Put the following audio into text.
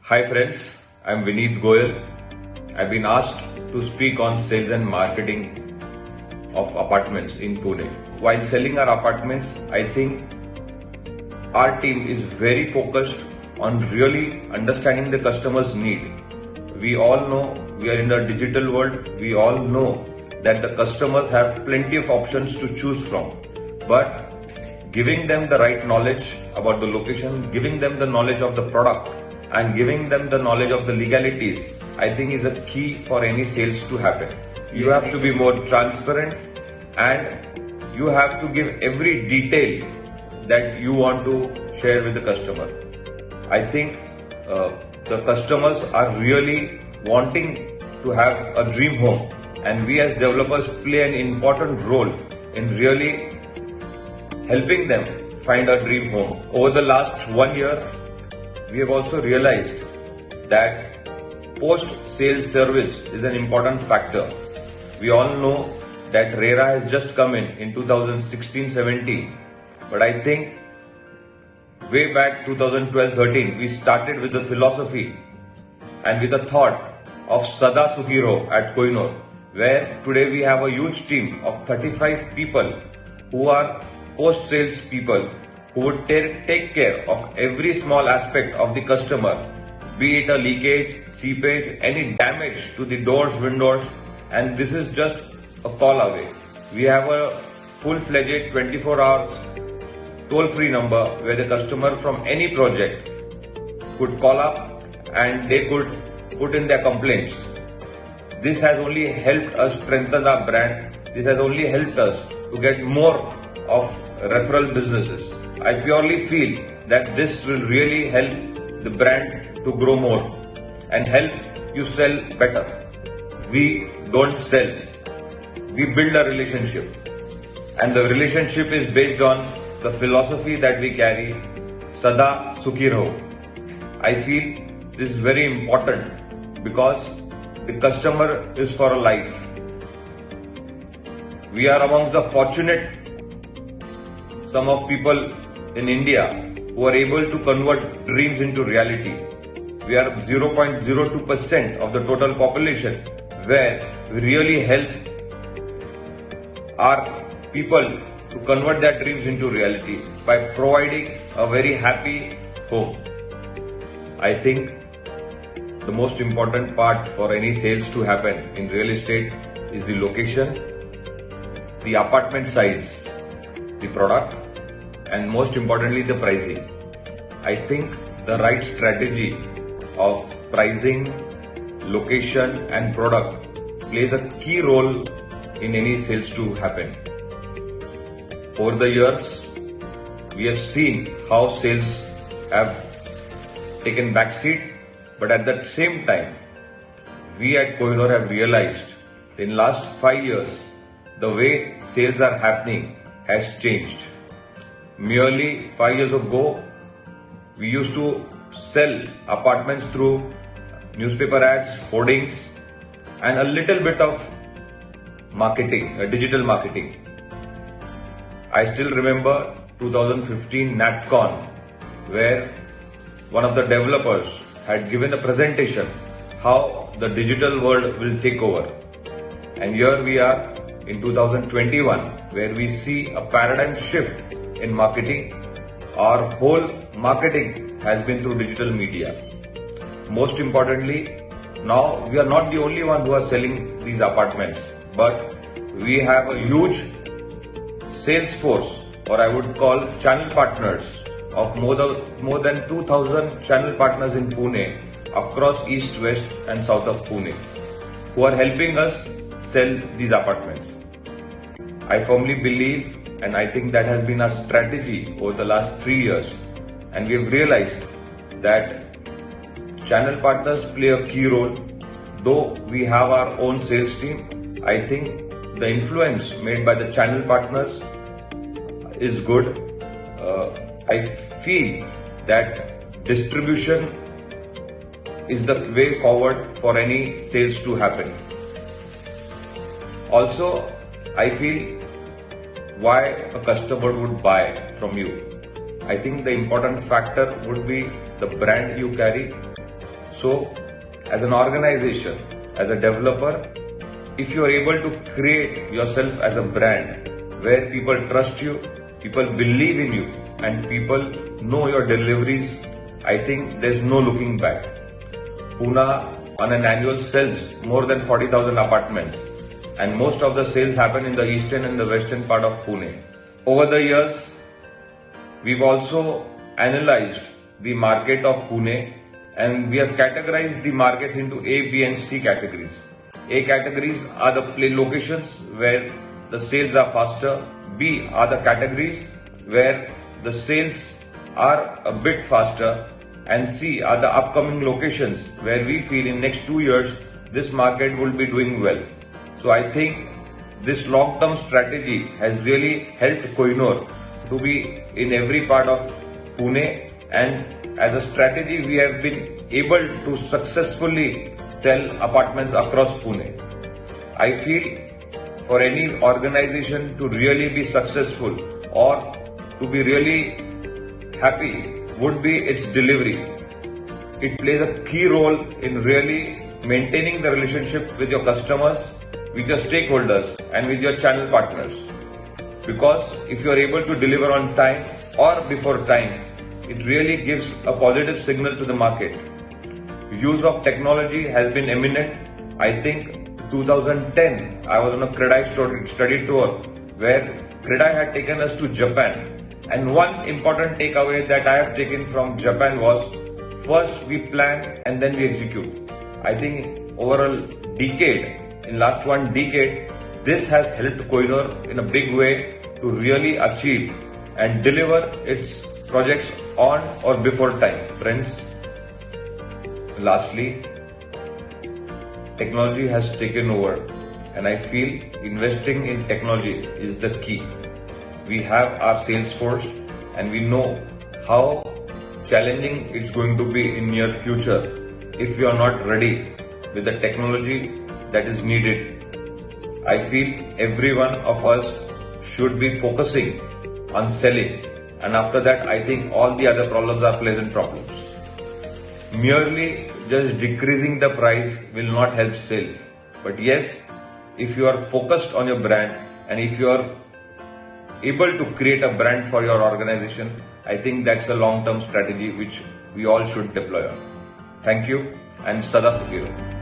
Hi friends, I'm Vineet Goyal. I've been asked to speak on sales and marketing of apartments in Pune. While selling our apartments, I think our team is very focused on really understanding the customer's need. We all know we are in a digital world. We all know that the customers have plenty of options to choose from. But giving them the right knowledge about the location, giving them the knowledge of the product, and giving them the knowledge of the legalities, I think is a key for any sales to happen. You have to be more transparent and you have to give every detail that you want to share with the customer. I think the customers are really wanting to have a dream home, and we as developers play an important role in really helping them find a dream home. Over the last 1 year, we have also realized that post-sales service is an important factor. We all know that RERA has just come in 2016-17, but I think way back 2012-13, we started with the philosophy and with the thought of Sada Sukhi Raho at Kohinoor, where today we have a huge team of 35 people who are post-sales people who would take care of every small aspect of the customer, be it a leakage, seepage, any damage to the doors, windows, and this is just a call away. We have a full-fledged 24 hours toll-free number where the customer from any project could call up and they could put in their complaints. This has only helped us strengthen our brand. This has only helped us to get more of referral businesses. I purely feel that this will really help the brand to grow more and help you sell better. We don't sell. We build a relationship. And the relationship is based on the philosophy that we carry, Sada Sukhi Raho. I feel this is very important because the customer is for a life. We are among the fortunate some of people in India who are able to convert dreams into reality. We are 0.02% of the total population where we really help our people to convert their dreams into reality by providing a very happy home. I think the most important part for any sales to happen in real estate is the location, the apartment size, the product, and most importantly the pricing. I think the right strategy of pricing, location and product plays a key role in any sales to happen. Over the years, we have seen how sales have taken backseat, but at the same time, we at Kohinoor have realized in last 5 years, the way sales are happening has changed. Merely 5 years ago, we used to sell apartments through newspaper ads, hoardings, and a little bit of marketing, digital marketing. I still remember 2015 NatCon, where one of the developers had given a presentation how the digital world will take over. And here we are in 2021, where we see a paradigm shift in marketing. Our whole marketing has been through digital media. Most importantly, now we are not the only one who are selling these apartments, but we have a huge sales force, or I would call channel partners, of more than 2,000 channel partners in Pune, across east, west and south of Pune, who are helping us sell these apartments. I firmly believe, and I think that has been our strategy over the last 3 years, and we have realized that channel partners play a key role. Though we have our own sales team, I think the influence made by the channel partners is good. I feel that distribution is the way forward for any sales to happen. Also, I feel why a customer would buy from you. I think the important factor would be the brand you carry, So, as an organization, as a developer, if you are able to create yourself as a brand where people trust you, people believe in you, and people know your deliveries, I think there's no looking back. Pune on an annual sells more than 40,000 apartments, and most of the sales happen in the eastern and the western part of Pune. Over the years, we've also analyzed the market of Pune, and we have categorized the markets into A, B and C categories. A categories are the locations where the sales are faster. B are the categories where the sales are a bit faster. And C are the upcoming locations where we feel in next 2 years this market will be doing well. So I think this long-term strategy has really helped Kohinoor to be in every part of Pune, and as a strategy we have been able to successfully sell apartments across Pune. I feel for any organization to really be successful or to be really happy would be its delivery. It plays a key role in really maintaining the relationship with your customers, with your stakeholders and with your channel partners. Because if you are able to deliver on time or before time, it really gives a positive signal to the market. Use of technology has been eminent. I think 2010, I was on a CREDAI study tour where CREDAI had taken us to Japan. And one important takeaway that I have taken from Japan was, first we plan and then we execute. I think over a decade, in last 1 decade, this has helped Kohinoor in a big way to really achieve and deliver its projects on or before time. Friends, lastly, technology has taken over, and I feel investing in technology is the key. We have our sales force and we know how challenging it's going to be in near future if we are not ready with the technology that is needed. I feel every one of us should be focusing on selling, and after that I think all the other problems are pleasant problems. Merely just decreasing the price will not help sales. But yes, if you are focused on your brand and if you are able to create a brand for your organization, I think that's a long-term strategy which we all should deploy on. Thank you, and Sada Sukhiru.